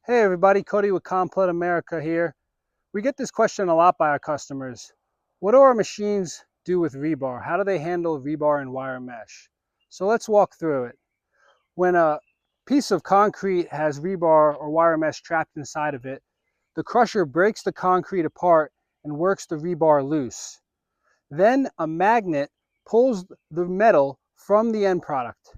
Hey everybody, Cody with Komplet America here. We get this question a lot by our customers. What do our machines do with rebar? How do they handle rebar and wire mesh? So let's walk through it. When a piece of concrete has rebar or wire mesh trapped inside of it, the crusher breaks the concrete apart and works the rebar loose. Then a magnet pulls the metal from the end product.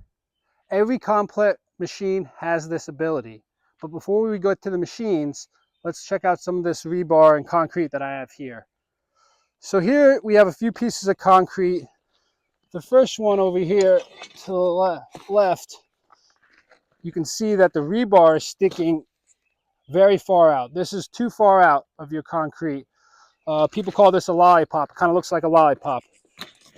Every Komplet machine has this ability. But before we go to the machines, let's check out some of this rebar and concrete that I have here. So here we have a few pieces of concrete. The first one over here to the left, you can see that the rebar is sticking very far out. This is too far out of your concrete. People call this a lollipop. It kind of looks like a lollipop.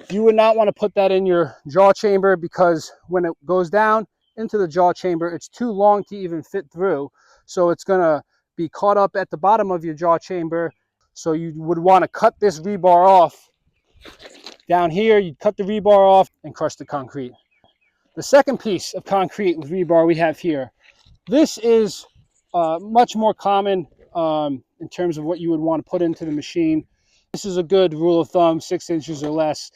You would not want to put that in your jaw chamber because when it goes down into the jaw chamber, it's too long to even fit through. So it's going to be caught up at the bottom of your jaw chamber. So you would want to cut this rebar off. Down here, you'd cut the rebar off and crush the concrete. The second piece of concrete with rebar we have here. This is much more common in terms of what you would want to put into the machine. This is a good rule of thumb, 6 inches or less.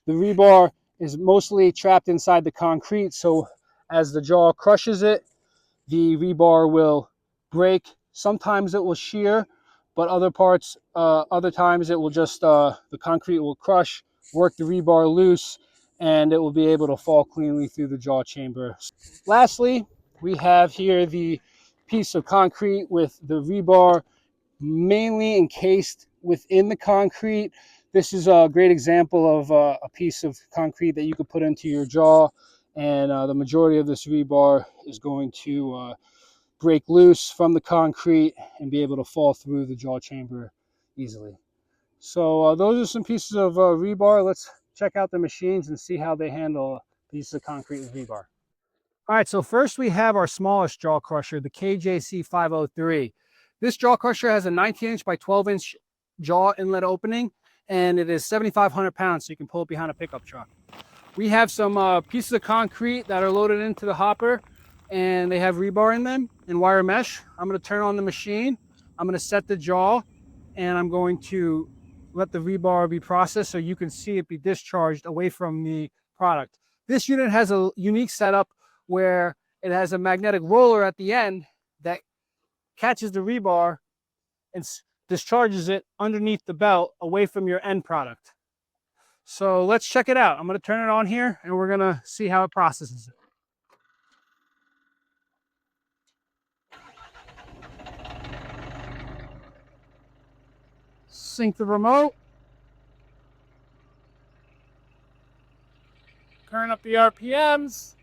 The rebar is mostly trapped inside the concrete, so as the jaw crushes it, the rebar will break. Sometimes it will shear, but other times it will just, the concrete will crush, work the rebar loose, and it will be able to fall cleanly through the jaw chamber. Lastly, we have here the piece of concrete with the rebar mainly encased within the concrete. This is a great example of a piece of concrete that you could put into your jaw, and the majority of this rebar is going to break loose from the concrete and be able to fall through the jaw chamber easily. So those are some pieces of rebar. Let's check out the machines and see how they handle pieces of concrete with rebar. All right, so first we have our smallest jaw crusher, the KJC 503. This jaw crusher has a 19-inch by 12-inch jaw inlet opening, and it is 7,500 pounds, so you can pull it behind a pickup truck. We have some pieces of concrete that are loaded into the hopper, and they have rebar in them and wire mesh. I'm going to turn on the machine. I'm going to set the jaw, and I'm going to let the rebar be processed so you can see it be discharged away from the product. This unit has a unique setup where it has a magnetic roller at the end that catches the rebar and discharges it underneath the belt away from your end product. So let's check it out. I'm going to turn it on here and we're going to see how it processes it. Sync the remote. Turn up the RPMs.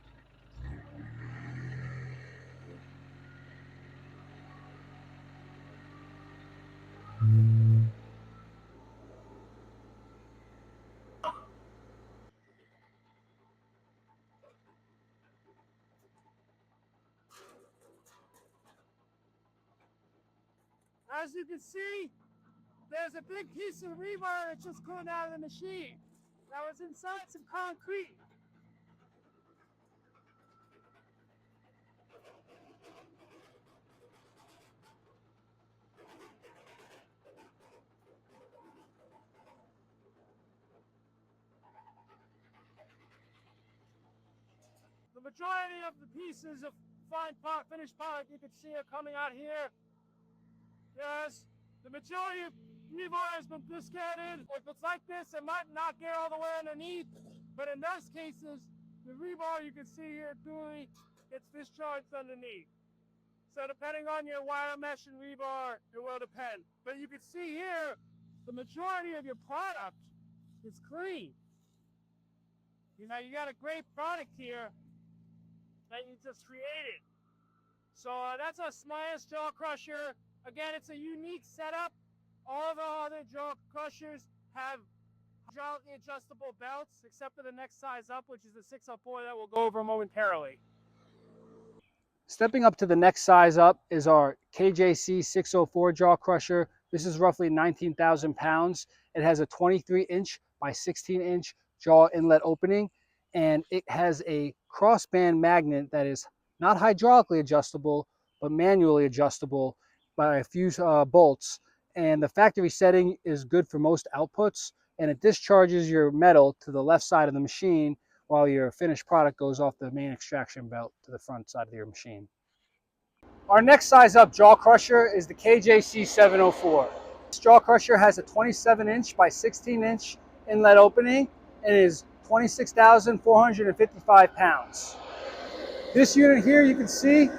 As you can see, there's a big piece of rebar that just came out of the machine. That was inside some concrete. The majority of the pieces of finished product you can see are coming out here. Yes, the majority of rebar has been discarded. If it's like this, it might not get all the way underneath, but in those cases, the rebar you can see here clearly gets discharged underneath. So depending on your wire mesh and rebar, it will depend. But you can see here, the majority of your product is clean. You know, you got a great product here that you just created. So that's our smallest jaw crusher. Again, it's a unique setup. All of our other jaw crushers have hydraulically adjustable belts, except for the next size up, which is the 604 that we'll go over momentarily. Stepping up to the next size up is our KJC 604 jaw crusher. This is roughly 19,000 pounds. It has a 23-inch by 16-inch jaw inlet opening, and it has a crossband magnet that is not hydraulically adjustable, but manually adjustable by a few bolts. And the factory setting is good for most outputs, and it discharges your metal to the left side of the machine while your finished product goes off the main extraction belt to the front side of your machine. Our next size up jaw crusher is the KJC 704. This jaw crusher has a 27-inch by 16-inch inlet opening and is 26,455 pounds. This unit here, you can see,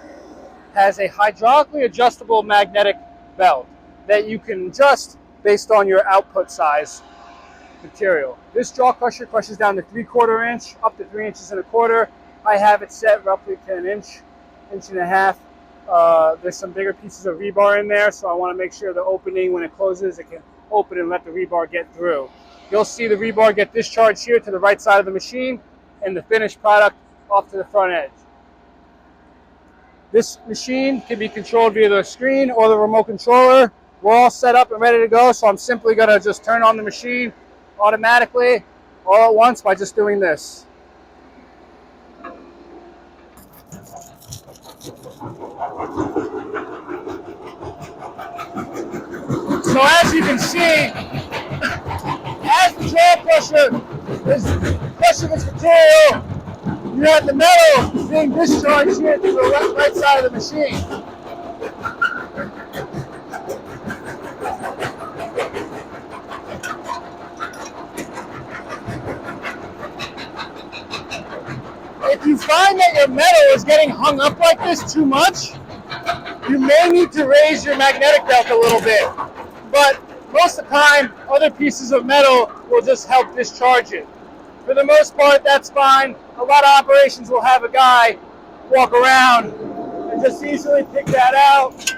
has a hydraulically adjustable magnetic belt that you can adjust based on your output size material. This jaw crusher crushes down to 3/4 inch, up to 3 inches and a quarter. I have it set roughly to an inch, inch and a half. There's some bigger pieces of rebar in there, so I want to make sure the opening, when it closes, it can open and let the rebar get through. You'll see the rebar get discharged here to the right side of the machine and the finished product off to the front edge. This machine can be controlled via the screen or the remote controller. We're all set up and ready to go, so I'm simply going to just turn on the machine automatically all at once by just doing this. So as you can see, as the jaw crusher is crushing its material, you have the metal being discharged here to the right side of the machine. If you find that your metal is getting hung up like this too much, you may need to raise your magnetic belt a little bit. But most of the time, other pieces of metal will just help discharge it. For the most part, that's fine. A lot of operations will have a guy walk around and just easily pick that out,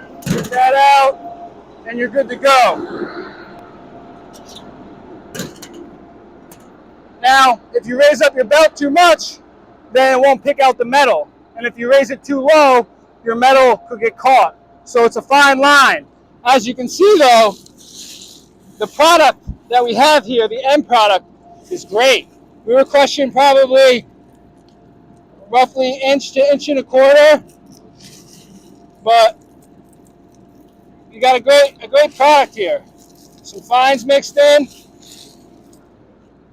and you're good to go. Now, if you raise up your belt too much, then it won't pick out the metal. And if you raise it too low, your metal could get caught. So it's a fine line. As you can see though, the product that we have here, the end product, is great. We were crushing probably roughly inch to inch and a quarter, but you got a great product here. Some fines mixed in,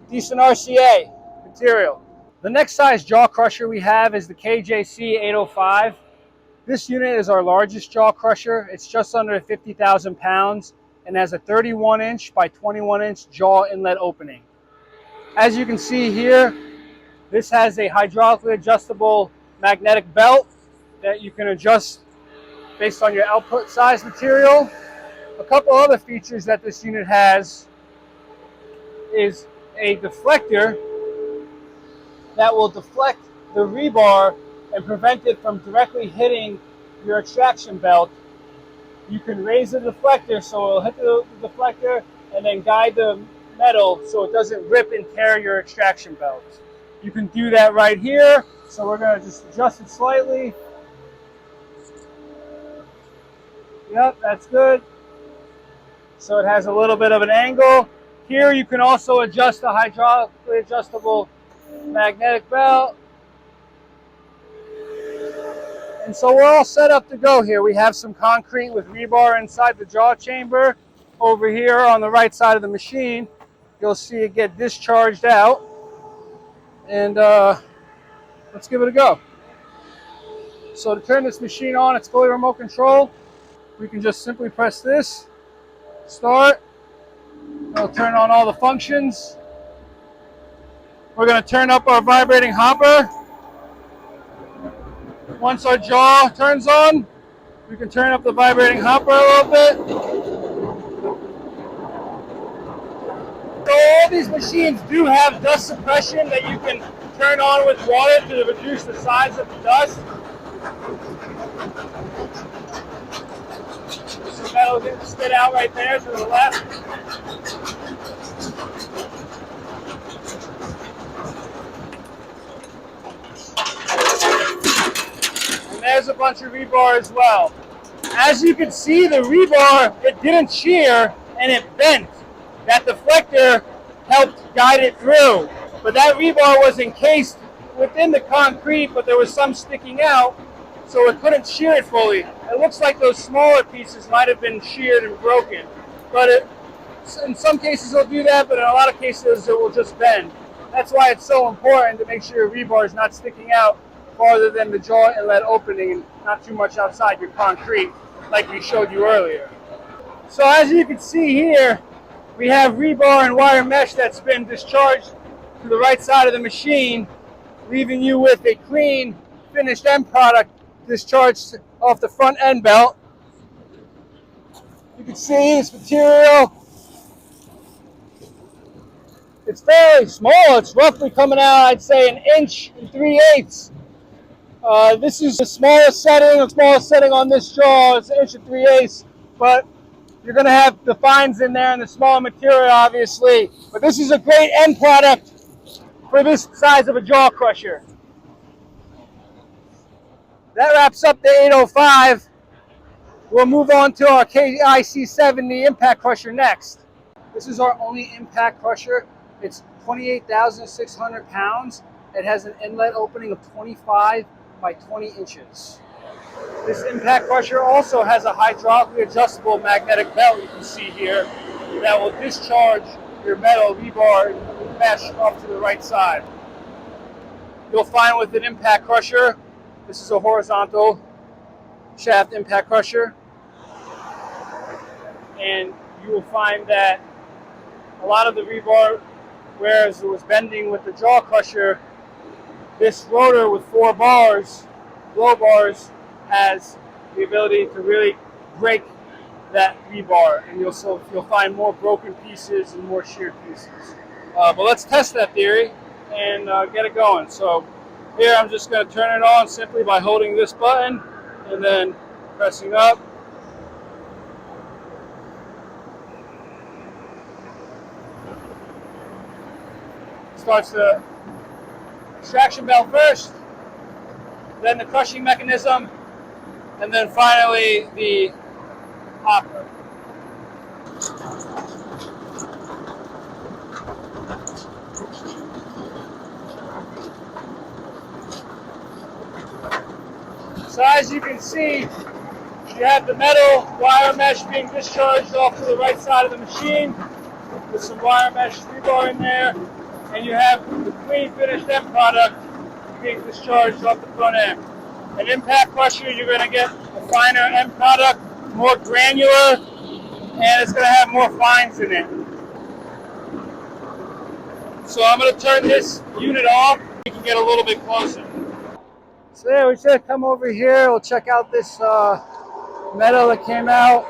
decent RCA material. The next size jaw crusher we have is the KJC 805. This unit is our largest jaw crusher. It's just under 50,000 pounds and has a 31-inch by 21-inch jaw inlet opening. As you can see here, this has a hydraulically adjustable magnetic belt that you can adjust based on your output size material. A couple other features that this unit has is a deflector that will deflect the rebar and prevent it from directly hitting your extraction belt. You can raise the deflector so it'll hit the deflector and then guide the metal so it doesn't rip and tear your extraction belt. You can do that right here. So we're going to just adjust it slightly. Yep, that's good. So it has a little bit of an angle. Here you can also adjust the hydraulically adjustable magnetic belt. And so we're all set up to go here. We have some concrete with rebar inside the jaw chamber. Over here on the right side of the machine, you'll see it get discharged out. And let's give it a go. So to turn this machine on, it's fully remote control. We can just simply press this, start. It'll turn on all the functions. We're going to turn up our vibrating hopper. Once our jaw turns on, we can turn up the vibrating hopper a little bit. So all these machines do have dust suppression that you can turn on with water to reduce the size of the dust. So that'll get spit out right there to the left. And there's a bunch of rebar as well. As you can see, the rebar, it didn't shear and it bent. That deflector helped guide it through. But that rebar was encased within the concrete, but there was some sticking out. so it couldn't shear it fully. It looks like those smaller pieces might have been sheared and broken, but in some cases it'll do that, but in a lot of cases it will just bend. That's why it's so important to make sure your rebar is not sticking out farther than the jaw inlet opening and not too much outside your concrete like we showed you earlier. So as you can see here, we have rebar and wire mesh that's been discharged to the right side of the machine, leaving you with a clean, finished end product discharged off the front end belt. You can see this material, it's fairly small. It's roughly coming out, I'd say, 1 inch and 3/8. This is the smallest setting on this jaw. It's 1 inch and 3/8, but you're going to have the fines in there and the smaller material, obviously. But this is a great end product for this size of a jaw crusher. That wraps up the 805. We'll move on to our KIC70 impact crusher next. This is our only impact crusher. It's 28,600 pounds. It has an inlet opening of 25 by 20 inches. This impact crusher also has a hydraulically adjustable magnetic belt you can see here that will discharge your metal rebar mesh up to the right side. You'll find with an impact crusher, this is a horizontal shaft impact crusher, and you will find that a lot of the rebar, whereas it was bending with the jaw crusher, this rotor with 4 bars, blow bars, has the ability to really break that rebar, and you'll find more broken pieces and more sheared pieces. But let's test that theory and get it going. So here I'm just going to turn it on simply by holding this button and then pressing up. Starts the extraction belt first, then the crushing mechanism, and then finally the hopper. So as you can see, you have the metal wire mesh being discharged off to the right side of the machine with some wire mesh rebar in there, and you have the clean finished end product being discharged off the front end. An impact crusher, you're going to get a finer end product, more granular, and it's going to have more fines in it. So I'm going to turn this unit off. You can get a little bit closer. So yeah, we should come over here. We'll check out this metal that came out.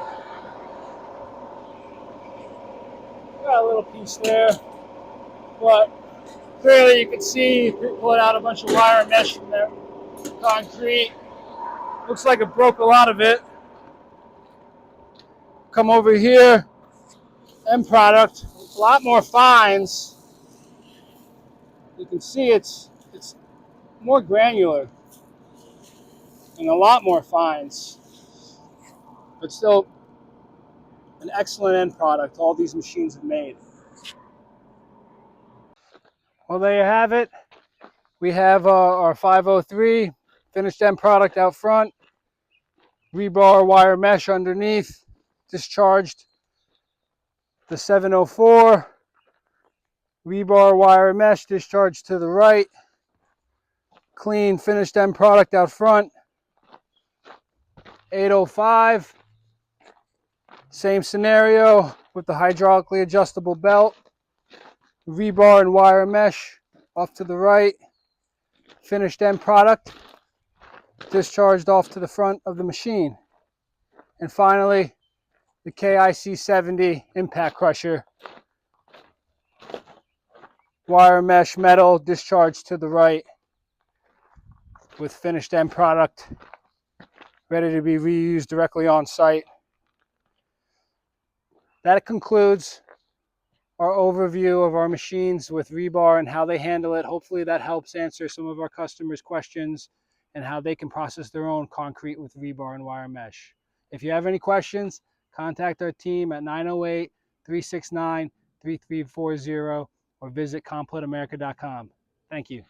Got a little piece there, but clearly you can see pulling out a bunch of wire mesh from there. Concrete. Looks like it broke a lot of it. Come over here, end product, a lot more fines. You can see it's more granular and a lot more fines, but still an excellent end product all these machines have made. Well, there you have it. We have our 503 finished end product out front, rebar wire mesh underneath, discharged the 704, rebar wire mesh discharged to the right, clean finished end product out front. 805, same scenario with the hydraulically adjustable belt, rebar and wire mesh off to the right, finished end product discharged off to the front of the machine. And finally, the KIC70 impact crusher, wire mesh metal discharged to the right with finished end product ready to be reused directly on site. That concludes our overview of our machines with rebar and how they handle it. Hopefully that helps answer some of our customers' questions and how they can process their own concrete with rebar and wire mesh. If you have any questions, contact our team at 908-369-3340 or visit kompletamerica.com. Thank you.